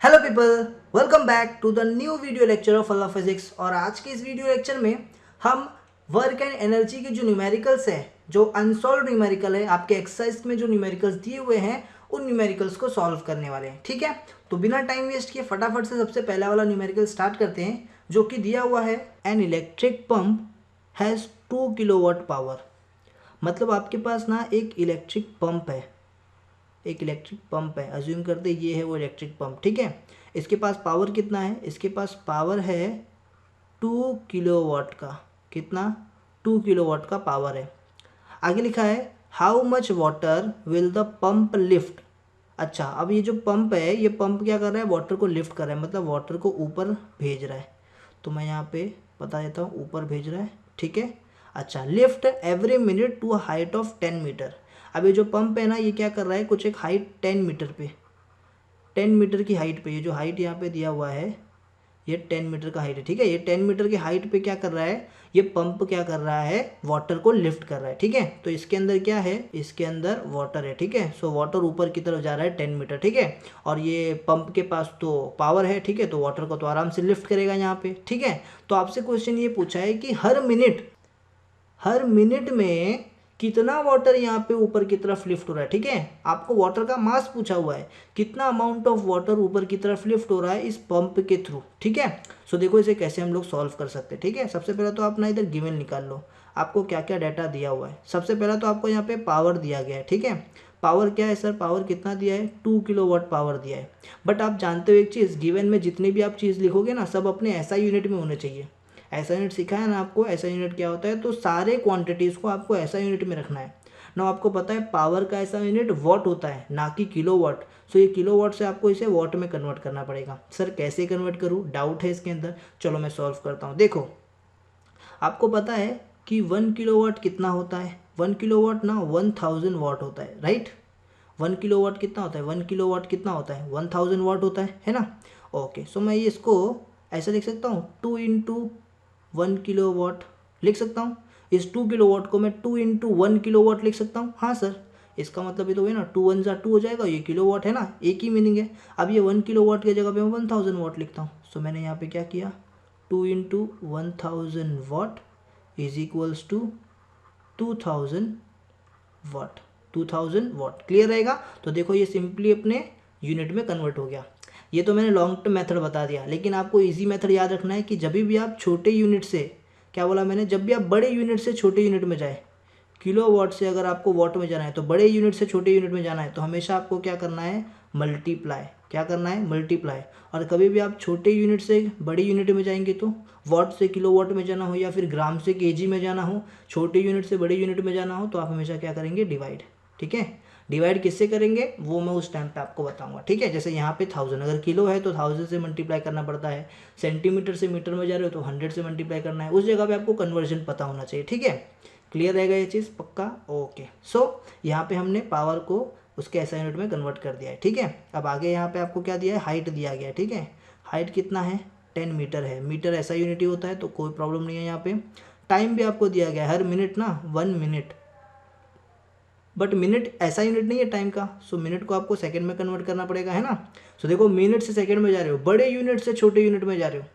Hello people, welcome back to the new video lecture of अल्लाह physics. और आज के इस वीडियो लेक्चर में हम वर्क एंड एनर्जी के जो न्यूमेरिकल्स है, जो अनसॉल्व न्यूमेरिकल है, आपके एक्सरसाइज में जो न्यूमेरिकल्स दिए हुए हैं उन न्यूमेरिकल्स को सॉल्व करने वाले हैं। ठीक है, तो बिना टाइम वेस्ट किए फटाफट से सबसे पहला वाला न्यूमेरिकल स्टार्ट करते हैं, जो कि दिया हुआ है an electric pump has 2 kilowatt power. मतलब आपके पास ना एक इलेक्ट्रिक पंप है, एक इलेक्ट्रिक पंप है, अज्यूम करते ये है वो इलेक्ट्रिक पंप। ठीक है, इसके पास पावर कितना है? इसके पास पावर है 2 किलोवाट का। कितना? 2 किलोवाट का पावर है। आगे लिखा है how much water will the pump lift. अच्छा, अब ये जो पंप है, ये पंप क्या कर रहा है? वाटर को लिफ्ट कर रहा है, मतलब वाटर को ऊपर भेज रहा है। तो मैं यहाँ पे बता देता हूँ, ऊपर भेज रहा है। ठीक है, अच्छा, lift every minute to a height of 10 metre. अब ये जो पंप है ना, ये क्या कर रहा है? कुछ एक हाइट 10 मीटर पे, 10 मीटर की हाइट पे, ये जो हाइट यहाँ पे दिया हुआ है ये 10 मीटर का हाइट है। ठीक है, ये 10 मीटर की हाइट पे क्या कर रहा है? ये पंप क्या कर रहा है? वाटर को लिफ्ट कर रहा है। ठीक है, तो इसके अंदर क्या है? इसके अंदर वाटर है। ठीक है, सो वाटर ऊपर की तरफ जा रहा है 10 मीटर। ठीक है, और ये पंप के पास तो पावर है। ठीक है, तो वाटर को तो आराम से लिफ्ट करेगा यहाँ पे। ठीक है, तो आपसे क्वेश्चन ये पूछा है कि हर मिनट में कितना वाटर यहाँ पे ऊपर की तरफ लिफ्ट हो रहा है। ठीक है, आपको वाटर का मास पूछा हुआ है, कितना अमाउंट ऑफ वाटर ऊपर की तरफ लिफ्ट हो रहा है इस पंप के थ्रू। ठीक है, सो देखो इसे कैसे हम लोग सॉल्व कर सकते हैं। ठीक है, सबसे पहले तो आप ना इधर गिवन निकाल लो, आपको क्या क्या डाटा दिया हुआ है। सबसे पहला तो आपको यहाँ पे पावर दिया गया है। ठीक है, पावर क्या है सर? पावर कितना दिया है? 2 किलोवाट पावर दिया है। बट आप जानते हो एक चीज़, गिवन में जितनी भी आप चीज़ लिखोगे ना, सब अपने ऐसा यूनिट में होने चाहिए। ऐसा यूनिट सीखा है ना आपको? ऐसा यूनिट क्या होता है? तो सारे क्वांटिटीज़ को आपको ऐसा यूनिट में रखना है ना। आपको पता है पावर का ऐसा यूनिट वॉट होता है, ना कि किलोवाट। सो ये किलोवाट से आपको इसे वॉट में कन्वर्ट करना पड़ेगा। सर कैसे कन्वर्ट करूँ? डाउट है इसके अंदर। चलो मैं सॉल्व करता हूँ। देखो, आपको पता है कि 1 किलोवाट कितना होता है? 1 किलोवाट ना 1000 वाट होता है, राइट? 1 किलोवाट कितना होता है? 1 किलोवाट कितना होता है? 1000 वाट होता है ना? ओके, सो मैं ये इसको ऐसा लिख सकता हूँ, 2 इंटू 1 किलोवाट लिख सकता हूँ। इस 2 किलोवाट को मैं 2 इंटू 1 किलोवाट लिख सकता हूँ। हाँ सर, इसका मतलब ये तो है ना, 2 1 2 हो जाएगा, ये किलोवाट है ना, एक ही मीनिंग है। अब ये 1 किलोवाट की जगह पे मैं 1000 वाट लिखता हूँ। सो मैंने यहाँ पे क्या किया, 2 into 1000 watt is equals to 2000 watt. 2000 watt clear रहेगा? तो देखो ये सिंपली अपने यूनिट में कन्वर्ट हो गया। ये तो मैंने लॉन्ग टर्म मेथड बता दिया, लेकिन आपको इजी मेथड याद रखना है कि जब भी आप छोटे यूनिट से, क्या बोला मैंने? जब भी आप बड़े यूनिट से छोटे यूनिट में जाए, किलो वाट से अगर आपको वाट में जाना है, तो बड़े यूनिट से छोटे यूनिट में जाना है, तो हमेशा आपको क्या करना है? मल्टीप्लाई। क्या करना है? मल्टीप्लाई। और कभी भी आप छोटे यूनिट से बड़े यूनिट में जाएंगे, तो वाट से किलोवाट में जाना हो या फिर ग्राम से केजी में जाना हो, छोटे यूनिट से बड़े यूनिट में जाना हो, तो आप हमेशा क्या करेंगे? डिवाइड। ठीक है, डिवाइड किससे करेंगे वो मैं उस टाइम पे आपको बताऊंगा। ठीक है, जैसे यहाँ पे 1000 अगर किलो है तो 1000 से मल्टीप्लाई करना पड़ता है, सेंटीमीटर से मीटर में जा रहे हो तो 100 से मल्टीप्लाई करना है। उस जगह पे आपको कन्वर्जन पता होना चाहिए। ठीक है, क्लियर रहेगा ये चीज़? पक्का? ओके, सो यहाँ पे हमने पावर को उसके ऐसा यूनिट में कन्वर्ट कर दिया है। ठीक है, अब आगे यहाँ पे आपको क्या दिया है? हाइट दिया गया है। ठीक है, हाइट कितना है? 10 मीटर है। मीटर ऐसा यूनिट ही होता है, तो कोई प्रॉब्लम नहीं है यहाँ पे। टाइम भी आपको दिया गया है, हर मिनट ना 1 मिनट, बट मिनट ऐसा यूनिट नहीं है टाइम का। सो मिनट को आपको सेकंड में कन्वर्ट करना पड़ेगा, है ना? सो देखो, मिनट से सेकंड में जा रहे हो, बड़े यूनिट से छोटे यूनिट में जा रहे हो,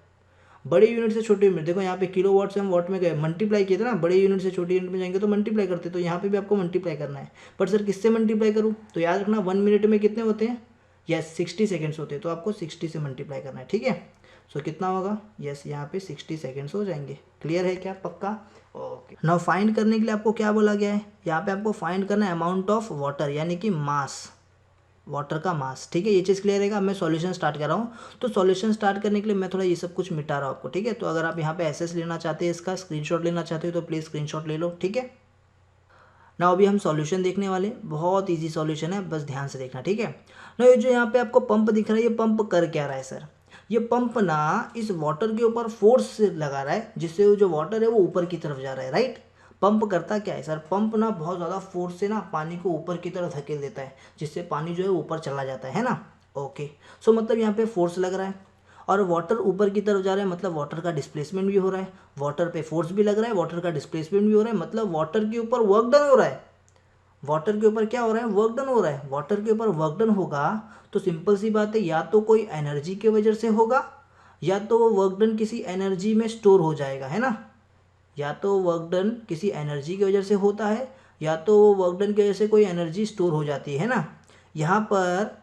बड़े यूनिट से छोटे यूनिट। देखो यहाँ पे किलो वाट से हम वाट में गए, मल्टीप्लाई किए थे ना, बड़े यूनिट से छोटे यूनिट में जाएंगे तो मल्टीप्लाई करते, तो यहाँ पे भी आपको मल्टीप्लाई करना है। बट सर किससे मल्टीप्लाई करूँ? तो याद रखना 1 मिनट में कितने होते हैं? यस, 60 सेकेंड्स होते हैं, तो आपको 60 से मल्टीप्लाई करना है। ठीक है, सो कितना होगा? यस, यहाँ पे 60 सेकेंड्स हो जाएंगे। क्लियर है क्या? पक्का? ओके, नाउ फाइंड करने के लिए आपको क्या बोला गया है? यहाँ पे आपको फाइंड करना है अमाउंट ऑफ वाटर, यानी कि मास, वाटर का मास। ठीक है, ये चीज़ क्लियर रहेगा? मैं सॉल्यूशन स्टार्ट कर रहा हूँ, तो सॉल्यूशन स्टार्ट करने के लिए मैं थोड़ा ये सब कुछ मिटा रहा हूँ आपको। ठीक है, तो अगर आप यहाँ पे एसएस लेना चाहते हैं, इसका स्क्रीनशॉट लेना चाहते हो, तो प्लीज़ स्क्रीनशॉट ले लो। ठीक है, ना अभी हम सॉल्यूशन देखने वाले, बहुत इजी सॉल्यूशन है, बस ध्यान से देखना। ठीक है ना, ये जो यहाँ पे आपको पंप दिख रहा है, ये पंप कर क्या रहा है सर? ये पंप ना इस वाटर के ऊपर फोर्स लगा रहा है, जिससे वो जो वाटर है वो ऊपर की तरफ जा रहा है, राइट? पंप करता क्या है सर? पंप ना बहुत ज़्यादा फोर्स से ना पानी को ऊपर की तरफ धकेल देता है, जिससे पानी जो है ऊपर चला जाता है ना? ओके, सो मतलब यहाँ पे फोर्स लग रहा है और वाटर ऊपर की तरफ जा रहा है, मतलब वाटर का डिस्प्लेसमेंट भी हो रहा है। वाटर पे फोर्स भी लग रहा है, वाटर का डिस्प्लेसमेंट भी हो रहा है, मतलब वाटर के ऊपर वर्क डन हो रहा है। वाटर के ऊपर क्या हो रहा है, वर्क डन हो रहा है। वाटर के ऊपर वर्क डन होगा तो सिंपल सी बात है, या तो कोई एनर्जी के वजह से होगा या तो वो वर्क डन किसी एनर्जी में स्टोर हो जाएगा, है ना। या तो वर्क डन किसी एनर्जी की वजह से होता है या तो वो वर्क डन की वजह से कोई एनर्जी स्टोर हो जाती है ना। यहाँ पर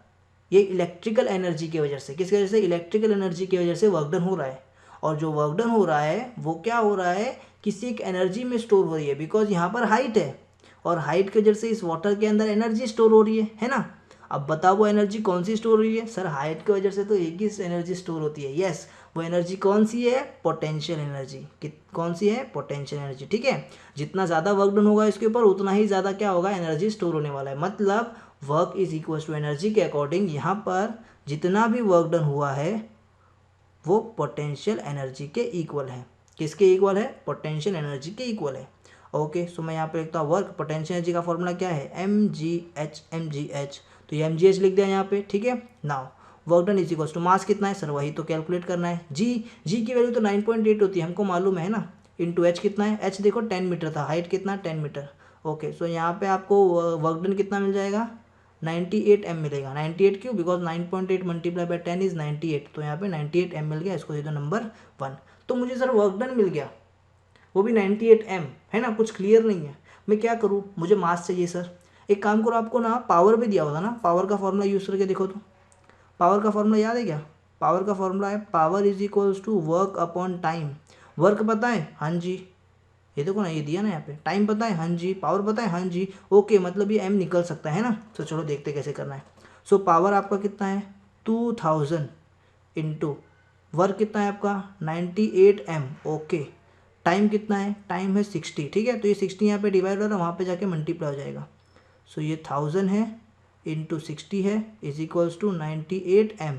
ये इलेक्ट्रिकल एनर्जी की वजह से, किसकी वजह से, इलेक्ट्रिकल एनर्जी की वजह से वर्क डन हो रहा है। और जो वर्क डन हो रहा है वो क्या हो रहा है, किसी एक एनर्जी में स्टोर हो रही है, बिकॉज यहाँ पर हाइट है और हाइट की वजह से इस वाटर के अंदर एनर्जी स्टोर हो रही है ना। अब बताओ वो एनर्जी कौन सी स्टोर हो रही है, सर हाइट की वजह से तो एक ही एनर्जी स्टोर होती है। यस, वो एनर्जी कौन सी है, पोटेंशियल एनर्जी। कौन सी है, पोटेंशियल एनर्जी। ठीक है, जितना ज़्यादा वर्क डन होगा इसके ऊपर उतना ही ज़्यादा क्या होगा, एनर्जी स्टोर होने वाला है। मतलब work is equal to energy के अकॉर्डिंग यहाँ पर जितना भी वर्क डन हुआ है वो पोटेंशियल एनर्जी के इक्वल है। किसके इक्वल है, पोटेंशियल एनर्जी के इक्वल है। ओके, सो मैं यहाँ पे लिखता हूँ वर्क, पोटेंशियल एनर्जी का फॉर्मूला क्या है, mgh। तो ये mgh लिख दिया यहाँ पे। ठीक है, now work done is equal to mass कितना है, सर वही तो कैलकुलेट करना है। जी की वैल्यू तो 9.8 होती है, हमको मालूम है ना। इंटू एच कितना है, एच देखो 10 मीटर था, हाइट कितना 10 मीटर। ओके, सो यहाँ पे आपको वर्क डन कितना मिल जाएगा, 98 m मिलेगा। 98 क्यों, बिकॉज 9.8 मल्टीप्लाई बाय 10 इज 98। तो यहाँ पे 98 m मिल गया, इसको दे दो नंबर 1। तो मुझे सर वर्क डन मिल गया, वो भी 98 m, है ना। कुछ क्लियर नहीं है, मैं क्या करूँ, मुझे मास चाहिए सर। एक काम करो, आपको ना पावर भी दिया होता ना, पावर का फॉर्मूला यूज़ करके देखो तो। पावर का फॉर्मूला याद है क्या, पावर का फॉर्मूला है power is equals to work upon time. Work पता है, हाँ जी, ये देखो ना, ये दिया ना यहाँ पे। टाइम पता है, हाँ जी। पावर पता है, हाँ जी। ओके, मतलब ये m निकल सकता है ना। तो चलो देखते कैसे करना है। सो पावर आपका कितना है 2000 इंटू वर्क कितना है आपका 98 m। ओके, टाइम कितना है, टाइम है 60। ठीक है, तो ये 60 यहाँ पे डिवाइड हो रहा है, वहाँ पे जाके मल्टीप्लाई हो जाएगा। सो ये 1000 है इंटू 60 है is equals to 98 m।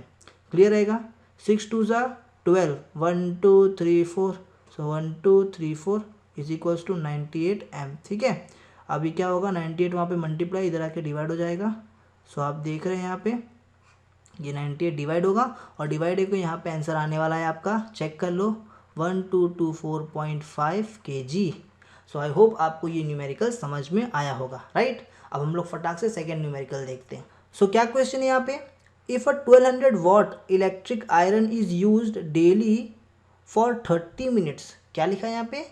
Clear रहेगा। 6 2 ज़ा 12, 1 2 3 4, so 1 2 3 4 is equals to 98 m। ठीक है, अभी क्या होगा, 98 वहाँ पे मल्टीप्लाई, इधर आके डिवाइड हो जाएगा। सो आप देख रहे हैं यहाँ पे ये 98 डिवाइड होगा और डिवाइड को यहाँ पे आंसर आने वाला है आपका, चेक कर लो, 1224.5 kg। सो आई होप आपको ये न्यूमेरिकल समझ में आया होगा, राइट। अब हम लोग फटाक से सेकेंड न्यूमेरिकल देखते हैं। सो क्या क्वेश्चन है यहाँ पे, if a 1200 what electric iron is used daily for 30 minutes. क्या लिखा है यहाँ पे,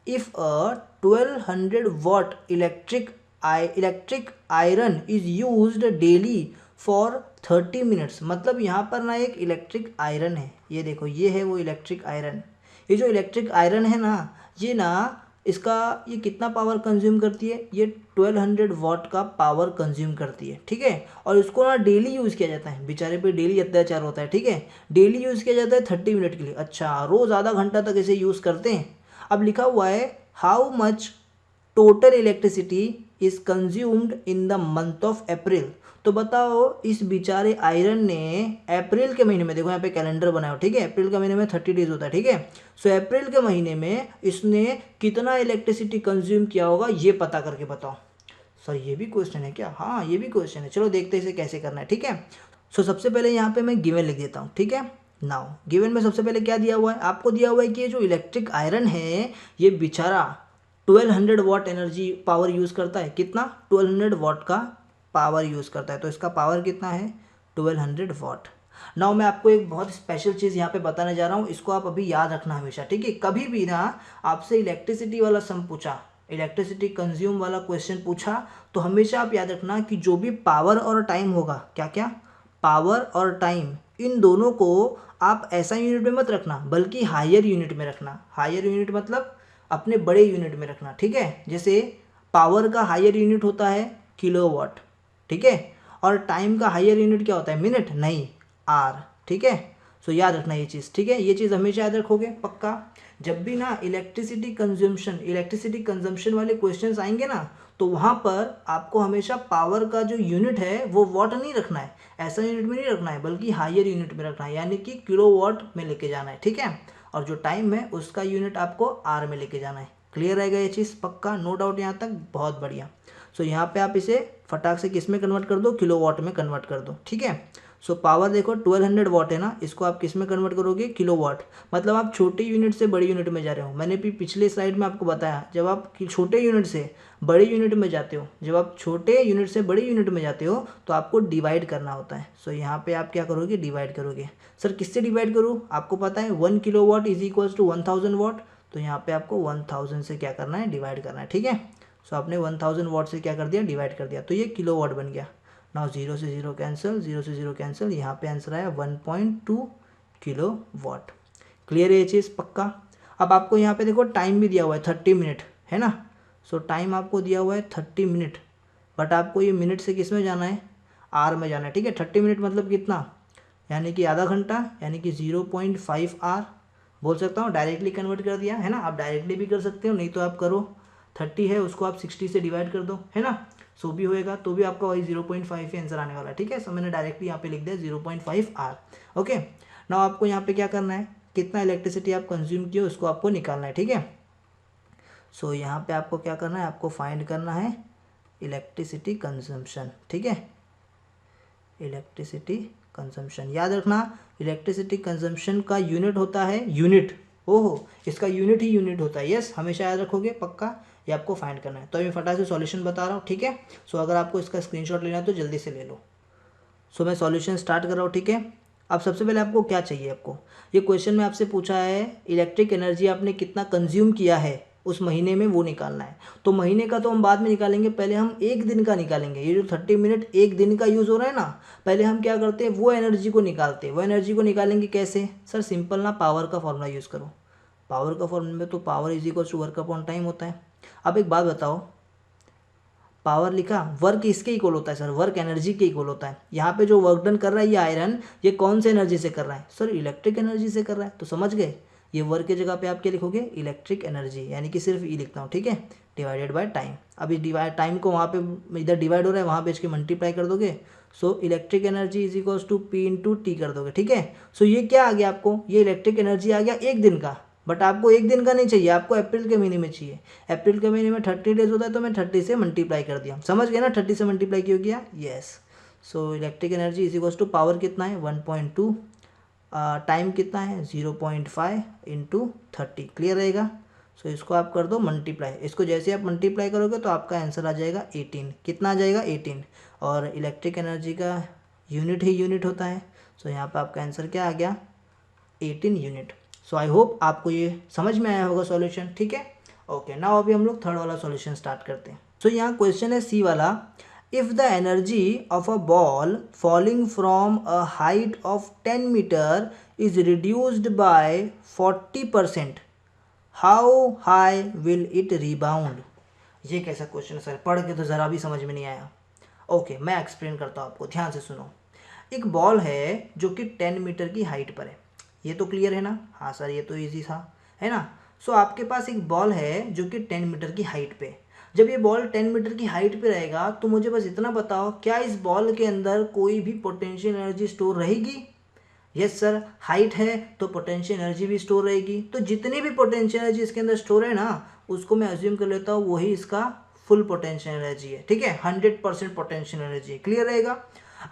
if a 1200 what electric iron is used daily for 30 minutes. मतलब यहाँ पर ना एक इलेक्ट्रिक आयरन है, ये देखो ये है वो इलेक्ट्रिक आयरन। ये जो इलेक्ट्रिक आयरन है ना, ये ना इसका ये कितना पावर कंज्यूम करती है, ये 1200 वॉट का पावर कंज्यूम करती है। ठीक है, और इसको ना डेली यूज़ किया जाता है, बेचारे पे डेली अत्याचार होता है। ठीक है, डेली यूज़ किया जाता है 30 मिनट के लिए। अच्छा, रोज़ आधा घंटा तक इसे यूज़ करते हैं। अब लिखा हुआ है how much total electricity is consumed in the month of April. तो बताओ इस बेचारे आयरन ने अप्रैल के महीने में, देखो यहाँ पे कैलेंडर बनाओ, ठीक है, अप्रैल के महीने में 30 डेज होता है। ठीक है, सो अप्रैल के महीने में इसने कितना इलेक्ट्रिसिटी कंज्यूम किया होगा ये पता करके बताओ। सर ये भी क्वेश्चन है क्या, हाँ ये भी क्वेश्चन है। चलो देखते हैं इसे कैसे करना है। ठीक है, सो सबसे पहले यहाँ पे मैं गिवन लिख देता हूँ। ठीक है, नाउ गिवन में सबसे पहले क्या दिया हुआ है, आपको दिया हुआ है कि ये जो इलेक्ट्रिक आयरन है ये बेचारा 1200 वॉट एनर्जी पावर यूज़ करता है। कितना, 1200 वॉट का पावर यूज़ करता है। तो इसका पावर कितना है, 1200 वॉट। नाउ मैं आपको एक बहुत स्पेशल चीज़ यहाँ पे बताने जा रहा हूँ, इसको आप अभी याद रखना हमेशा। ठीक है, कभी भी ना आपसे इलेक्ट्रिसिटी वाला सम पूछा, इलेक्ट्रिसिटी कंज्यूम वाला क्वेश्चन पूछा, तो हमेशा आप याद रखना कि जो भी पावर और टाइम होगा, क्या क्या, पावर और टाइम, इन दोनों को आप ऐसा यूनिट में मत रखना, बल्कि हायर यूनिट में रखना। हायर यूनिट मतलब अपने बड़े यूनिट में रखना। ठीक है, जैसे पावर का हायर यूनिट होता है किलोवाट। ठीक है, और टाइम का हायर यूनिट क्या होता है, मिनट, नहीं आर। ठीक है, सो याद रखना ये चीज़। ठीक है, ये चीज़ हमेशा याद रखोगे पक्का। जब भी ना इलेक्ट्रिसिटी कंजम्पशन वाले क्वेश्चंस आएंगे ना, तो वहाँ पर आपको हमेशा पावर का जो यूनिट है वो वॉट नहीं रखना है, ऐसा यूनिट में नहीं रखना है, बल्कि हायर यूनिट में रखना है, यानी कि किलोवाट में लेके जाना है। ठीक है, और जो टाइम है उसका यूनिट आपको आर में लेके जाना है। क्लियर रहेगा ये चीज़ पक्का, नो डाउट यहाँ तक, बहुत बढ़िया। सो यहाँ पे आप इसे फटाक से किस में कन्वर्ट कर दो, किलोवाट में कन्वर्ट कर दो। ठीक है, सो पावर देखो 1200 वाट है ना, इसको आप किस में कन्वर्ट करोगे, किलोवाट। मतलब आप छोटे यूनिट से बड़े यूनिट में जा रहे हो। मैंने भी पिछले स्लाइड में आपको बताया, जब आप छोटे यूनिट से बड़े यूनिट में जाते हो, जब आप छोटे यूनिट से बड़े यूनिट में जाते हो तो आपको डिवाइड करना होता है। सो यहाँ पे आप क्या करोगे, डिवाइड करोगे। सर किससे डिवाइड करूँ, आपको पता है 1 किलोवाट इज इक्वल्स टू 1000 वाट, तो यहाँ पे आपको 1000 से क्या करना है, डिवाइड करना है, ठीक है। सो आपने 1000 वाट से क्या कर दिया, डिवाइड कर दिया, तो ये किलोवाट बन गया। नाउ 0 से 0 कैंसिल, 0 से 0 कैंसिल, यहाँ पे आंसर आया 1.2 किलो वाट। क्लियर है ये चीज़, पक्का। अब आपको यहाँ पे देखो टाइम भी दिया हुआ है 30 मिनट, है ना। सो टाइम आपको दिया हुआ है 30 मिनट, बट आपको ये मिनट से किस में जाना है, आर में जाना है, ठीक है। 30 मिनट मतलब कितना, यानी कि आधा घंटा, यानी कि 0.5 आर बोल सकता हूँ। डायरेक्टली कन्वर्ट कर दिया है ना, आप डायरेक्टली भी कर सकते हो, नहीं तो आप करो 30 है उसको आप 60 से डिवाइड कर दो, है ना। सो भी होएगा, तो भी आपका वही 0.5 ही आंसर आने वाला है, ठीक है। सो मैंने डायरेक्टली यहाँ पे लिख दिया 0.5 आर। ओके, नाउ आपको यहाँ पे क्या करना है, कितना इलेक्ट्रिसिटी आप कंज्यूम किए उसको आपको निकालना है, ठीक है। सो यहाँ पे आपको क्या करना है, आपको फाइंड करना है इलेक्ट्रिसिटी कंजम्पशन, ठीक है। इलेक्ट्रिसिटी कंजम्पशन याद रखना, इलेक्ट्रिसिटी कंजम्पशन का यूनिट होता है यूनिट। ओहो, इसका यूनिट ही यूनिट होता है, यस, हमेशा याद रखोगे, पक्का। ये आपको फाइंड करना है। तो मैं फटाफट से सॉल्यूशन बता रहा हूँ, ठीक है। सो अगर आपको इसका स्क्रीनशॉट लेना है तो जल्दी से ले लो। सो मैं सॉल्यूशन स्टार्ट कर रहा हूँ, ठीक है। अब सबसे पहले आपको क्या चाहिए, आपको ये क्वेश्चन में आपसे पूछा है इलेक्ट्रिक एनर्जी आपने कितना कंज्यूम किया है उस महीने में, वो निकालना है। तो महीने का तो हम बाद में निकालेंगे, पहले हम एक दिन का निकालेंगे। ये जो 30 मिनट एक दिन का यूज़ हो रहा है ना, पहले हम क्या करते हैं, वो एनर्जी को निकालते हैं। वो एनर्जी को निकालेंगे कैसे, सर सिंपल ना, पावर का फॉर्मूला यूज़ करो। पावर का फॉर्मूला में तो power is equal to work upon time होता है। अब एक बात बताओ, पावर लिखा, वर्क इसके इक्वल होता है सर, वर्क एनर्जी के इक्वल होता है। यहाँ पे जो वर्क डन कर रहा है ये आयरन, ये कौन से एनर्जी से कर रहा है, सर इलेक्ट्रिक एनर्जी से कर रहा है। तो समझ गए, ये वर्क की जगह पे आप क्या लिखोगे, इलेक्ट्रिक एनर्जी, यानी कि सिर्फ ई लिखता हूँ, ठीक है, डिवाइडेड बाय टाइम। अब इस डिवाइड टाइम को वहाँ पे इधर डिवाइड हो रहा है, वहाँ पे इसके मल्टीप्लाई कर दोगे। So electric energy is equals to P into T कर दोगे, ठीक है। सो ये क्या आ गया आपको, ये इलेक्ट्रिक एनर्जी आ गया एक दिन का। बट आपको एक दिन का नहीं चाहिए, आपको अप्रैल के महीने में चाहिए। अप्रैल के महीने में 30 डेज होता है, तो मैं 30 से मल्टीप्लाई कर दिया, समझ गए ना, 30 से मल्टीप्लाई क्यों किया, yes. So electric energy is equals to power कितना है 1.2, टाइम कितना है 0.5 इंटू 30, क्लियर रहेगा। सो इसको आप कर दो मल्टीप्लाई, इसको जैसे आप मल्टीप्लाई करोगे तो आपका आंसर आ जाएगा 18। कितना आ जाएगा 18, और इलेक्ट्रिक एनर्जी का यूनिट ही यूनिट होता है। सो यहाँ पर आपका आंसर क्या आ गया, 18 यूनिट। सो आई होप आपको ये समझ में आया होगा सॉल्यूशन, ठीक है। ओके, नाउ अभी हम लोग थर्ड वाला सॉल्यूशन स्टार्ट करते हैं। सो यहाँ क्वेश्चन है सी वाला, if the energy of a ball falling from a height of 10 metre is reduced by 40%, how high will it rebound. ये कैसा क्वेश्चन है सर, पढ़ के तो ज़रा भी समझ में नहीं आया। ओके, मैं एक्सप्लेन करता हूँ आपको, ध्यान से सुनो। एक बॉल है जो कि 10 मीटर की हाइट पर है, ये तो क्लियर है ना, हाँ सर ये तो इजी था, है ना। सो आपके पास एक बॉल है जो कि 10 मीटर की हाइट पे। जब ये बॉल 10 मीटर की हाइट पे रहेगा तो मुझे बस इतना बताओ, क्या इस बॉल के अंदर कोई भी पोटेंशियल एनर्जी स्टोर रहेगी। यस सर, हाइट है तो पोटेंशियल एनर्जी भी स्टोर रहेगी। तो जितनी भी पोटेंशियल एनर्जी इसके अंदर स्टोर है ना, उसको मैं अज्यूम कर लेता हूँ वही इसका फुल पोटेंशियल एनर्जी है, ठीक है, 100% पोटेंशियल एनर्जी है, क्लियर रहेगा।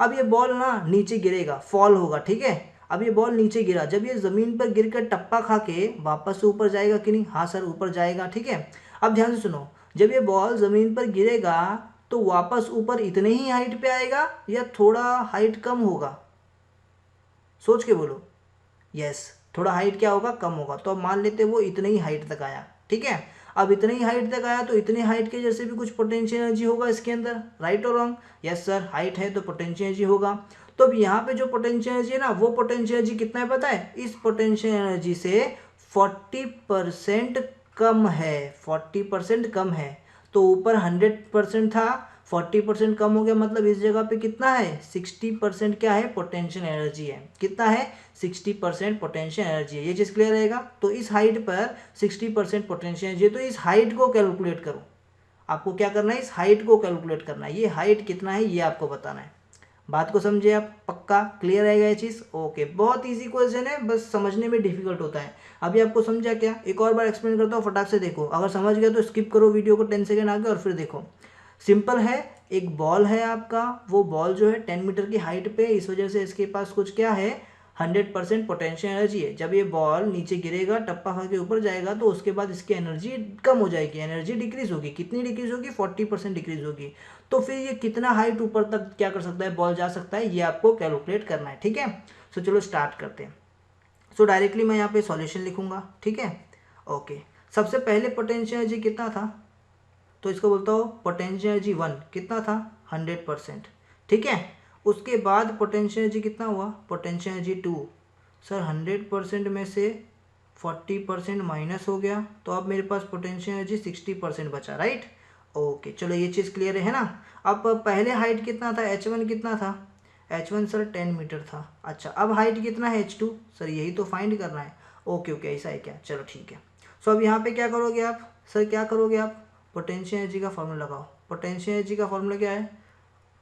अब ये बॉल ना नीचे गिरेगा, फॉल होगा, ठीक है। अब ये बॉल नीचे गिरा, जब ये ज़मीन पर गिरकर टप्पा खा के वापस से ऊपर जाएगा कि नहीं, हाँ सर ऊपर जाएगा, ठीक है। अब ध्यान से सुनो, जब ये बॉल ज़मीन पर गिरेगा तो वापस ऊपर इतने ही हाइट पे आएगा या थोड़ा हाइट कम होगा, सोच के बोलो। यस, थोड़ा हाइट क्या होगा, कम होगा। तो अब मान लेते वो इतने ही हाइट तक आया, ठीक है। अब इतने ही हाइट तक आया तो इतने हाइट के जैसे भी कुछ पोटेंशियल एनर्जी होगा इसके अंदर, राइट और रॉन्ग। यस सर, हाइट है तो पोटेंशियल एनर्जी होगा। तो अब यहाँ पे जो पोटेंशियल एनर्जी है ना, वो पोटेंशियल एनर्जी कितना है पता है, इस पोटेंशियल एनर्जी से 40% कम है, 40% कम है। तो ऊपर 100% था, 40% कम हो गया, मतलब इस जगह पे कितना है 60% क्या है, पोटेंशियल एनर्जी है। कितना है, 60% पोटेंशियल एनर्जी है। ये चीज़ क्लियर रहेगा। तो इस हाइट पर 60% पोटेंशियल एनर्जी है, तो इस हाइट को कैलकुलेट करो। आपको क्या करना है, इस हाइट को कैलकुलेट करना है। ये हाइट कितना है ये आपको बताना है। बात को समझे आप, पक्का क्लियर रहेगा ये चीज़। ओके, बहुत इजी क्वेश्चन है, बस समझने में डिफिकल्ट होता है। अभी आपको समझा क्या, एक और बार एक्सप्लेन करता हूँ, फटाक से देखो। अगर समझ गया तो स्किप करो वीडियो को 10 सेकेंड आगे और फिर देखो। सिंपल है, एक बॉल है आपका, वो बॉल जो है 10 मीटर की हाइट पे, इस वजह से इसके पास कुछ क्या है 100% पोटेंशियल एनर्जी है। जब ये बॉल नीचे गिरेगा, टप्पा खा के ऊपर जाएगा, तो उसके बाद इसकी एनर्जी कम हो जाएगी, एनर्जी डिक्रीज होगी। कितनी डिक्रीज होगी? 40% डिक्रीज होगी। तो फिर ये कितना हाइट ऊपर तक क्या कर सकता है, बॉल जा सकता है, ये आपको कैलकुलेट करना है। ठीक है, सो चलो स्टार्ट करते हैं। सो डायरेक्टली मैं यहाँ पे सॉल्यूशन लिखूंगा। ठीक है, ओके। सबसे पहले पोटेंशियल एनर्जी कितना था, तो इसको बोलता हूँ पोटेंशियल एनर्जी 1 कितना था 100%। ठीक है, उसके बाद पोटेंशियल एनर्जी कितना हुआ, पोटेंशियल एनर्जी 2। सर 100% में से 40% माइनस हो गया, तो अब मेरे पास पोटेंशियल एनर्जी 60% बचा, राइट। ओके, चलो ये चीज़ क्लियर है ना। अब पहले हाइट कितना था, h1 कितना था, h1 सर 10 मीटर था। अच्छा, अब हाइट कितना है h2, सर यही तो फाइंड करना है। ओके ओके, ऐसा है क्या, चलो ठीक है। सो अब यहाँ पे क्या करोगे आप, सर क्या करोगे आप, पोटेंशियल एनर्जी का फॉर्मूला लगाओ। पोटेंशियल एनर्जी का फॉर्मूला क्या है,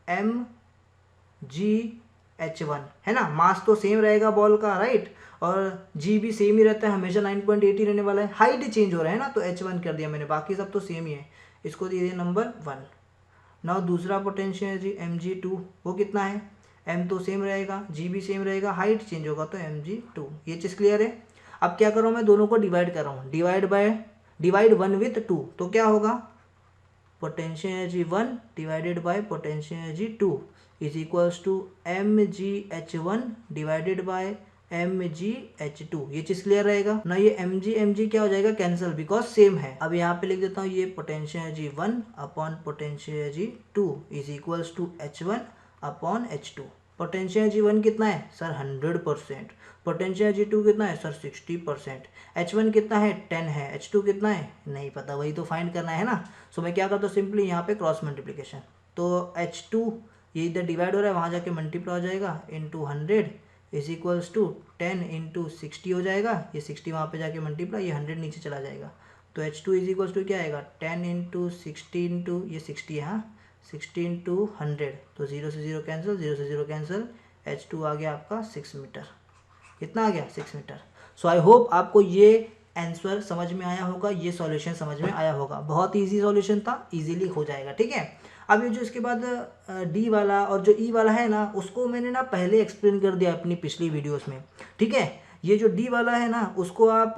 mgh1 है ना। मास तो सेम रहेगा बॉल का, राइट, और जी भी सेम ही रहता है, हमेशा 9.80 रहने वाला है। हाइट चेंज हो रहा है ना, तो h1 कर दिया मैंने, बाकी सब तो सेम ही है। इसको दे दिया नंबर 1। नाउ दूसरा पोटेंशियल एनर्जी mg2, वो कितना है, m तो सेम रहेगा, g भी सेम रहेगा, हाइट चेंज होगा तो mg2। ये चीज़ क्लियर है। अब क्या कर रहा हूँ मैं, दोनों को डिवाइड कर रहा हूँ, डिवाइड 1 विथ 2, तो क्या होगा, potential energy 1 divided by potential energy 2 is equals to mgh1 divided by mgh2। ये चीज क्लियर रहेगा ना। ये mg क्या हो जाएगा, कैंसिल, बिकॉज सेम है। अब यहाँ पे लिख देता हूँ, ये potential energy 1 upon potential energy 2 is equals to h1 upon h2। Potential energy 1 कितना है सर 100%, पोटेंशियल एनर्जी 2 कितना है सर 60%, h1 कितना है 10 है, h2 कितना है नहीं पता, वही तो फाइंड करना है ना। सो मैं क्या करता हूँ, सिंपली यहाँ पे क्रॉस मल्टीप्लिकेशन, तो h2 ये इधर डिवाइड हो रहा है, वहाँ जाके मल्टीप्लाई हो जाएगा, into 100 is equals to 10 into 60 हो जाएगा, ये 60 वहाँ पे जाके मल्टीप्लाई, ये 100 नीचे चला जाएगा, तो h2 इज इक्वल्स टू क्या आएगा 10 इंटू 60 इंटू ये 60 है, हाँ 60 इंटू 100, तो 0 से 0 कैंसिल, 0 से 0 कैंसिल, h2 आ गया आपका 6 मीटर। कितना आ गया 6 मीटर। सो आई होप आपको ये आंसर समझ में आया होगा, ये सॉल्यूशन समझ में आया होगा। बहुत इजी सॉल्यूशन था, इजीली हो जाएगा। ठीक है, अब ये जो इसके बाद डी वाला और जो ई वाला है ना, उसको मैंने ना पहले एक्सप्लेन कर दिया अपनी पिछली वीडियोस में। ठीक है, ये जो डी वाला है ना, उसको आप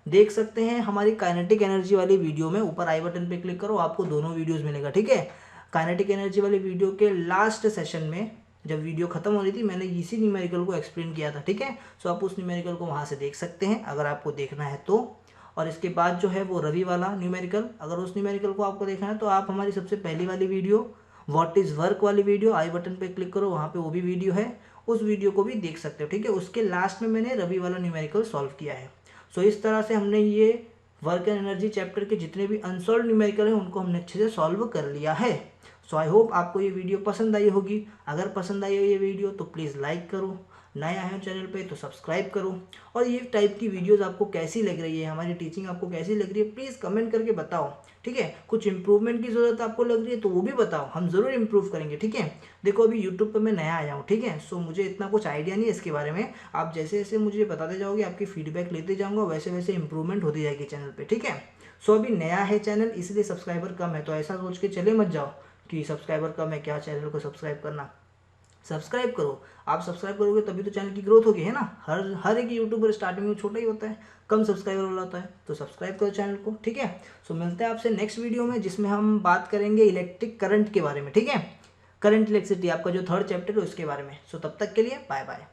देख सकते हैं हमारी काइनेटिक एनर्जी वाली वीडियो में, ऊपर आई बटन पे क्लिक करो, आपको दोनों वीडियोस मिलेगा। ठीक है, काइनेटिक एनर्जी वाली वीडियो के लास्ट सेशन में जब वीडियो खत्म हो रही थी, मैंने इसी न्यूमेरिकल को एक्सप्लेन किया था। ठीक है, सो आप उस न्यूमेरिकल को वहाँ से देख सकते हैं अगर आपको देखना है तो। और इसके बाद जो है वो रवि वाला न्यूमेरिकल, अगर उस न्यूमेरिकल को आपको देखना है तो आप हमारी सबसे पहली वाली वीडियो व्हाट इज़ वर्क वाली वीडियो, आई बटन पे क्लिक करो, वहाँ पे वो भी वीडियो है, उस वीडियो को भी देख सकते हो। ठीक है, उसके लास्ट में मैंने रवि वाला न्यूमेरिकल सॉल्व किया है। सो इस तरह से हमने ये वर्क एंड एनर्जी चैप्टर के जितने भी अनसॉल्व न्यूमेरिकल हैं उनको हमने अच्छे से सॉल्व कर लिया है। सो आई होप आपको ये वीडियो पसंद आई होगी। अगर पसंद आई हो ये वीडियो तो प्लीज़ लाइक करो, नए आए हो चैनल पे तो सब्सक्राइब करो, और ये टाइप की वीडियोस आपको कैसी लग रही है, हमारी टीचिंग आपको कैसी लग रही है, प्लीज़ कमेंट करके बताओ। ठीक है, कुछ इंप्रूवमेंट की ज़रूरत आपको लग रही है तो वो भी बताओ, हम ज़रूर इंप्रूव करेंगे। ठीक है, देखो अभी यूट्यूब पर मैं नया आया हूँ। ठीक है, सो मुझे इतना कुछ आइडिया नहीं है इसके बारे में, आप जैसे जैसे मुझे बताते जाओगे, आपकी फीडबैक लेते जाऊँगा, वैसे वैसे इंप्रूवमेंट होती जाएगी चैनल पर। ठीक है, सो अभी नया है चैनल, इसलिए सब्सक्राइबर कम है, तो ऐसा सोच के चले मत जाओ कि सब्सक्राइबर कम है, क्या चैनल को सब्सक्राइब करना। सब्सक्राइब करो, आप सब्सक्राइब करोगे तभी तो चैनल की ग्रोथ होगी, है ना। हर एक यूट्यूबर स्टार्टिंग में छोटा ही होता है, कम सब्सक्राइबर वाला होता है, तो सब्सक्राइब करो चैनल को। ठीक है, सो मिलते हैं आपसे नेक्स्ट वीडियो में, जिसमें हम बात करेंगे इलेक्ट्रिक करंट के बारे में। ठीक है, करंट इलेक्ट्रिसिटी आपका जो 3rd चैप्टर है उसके बारे में। सो तब तक के लिए बाय बाय।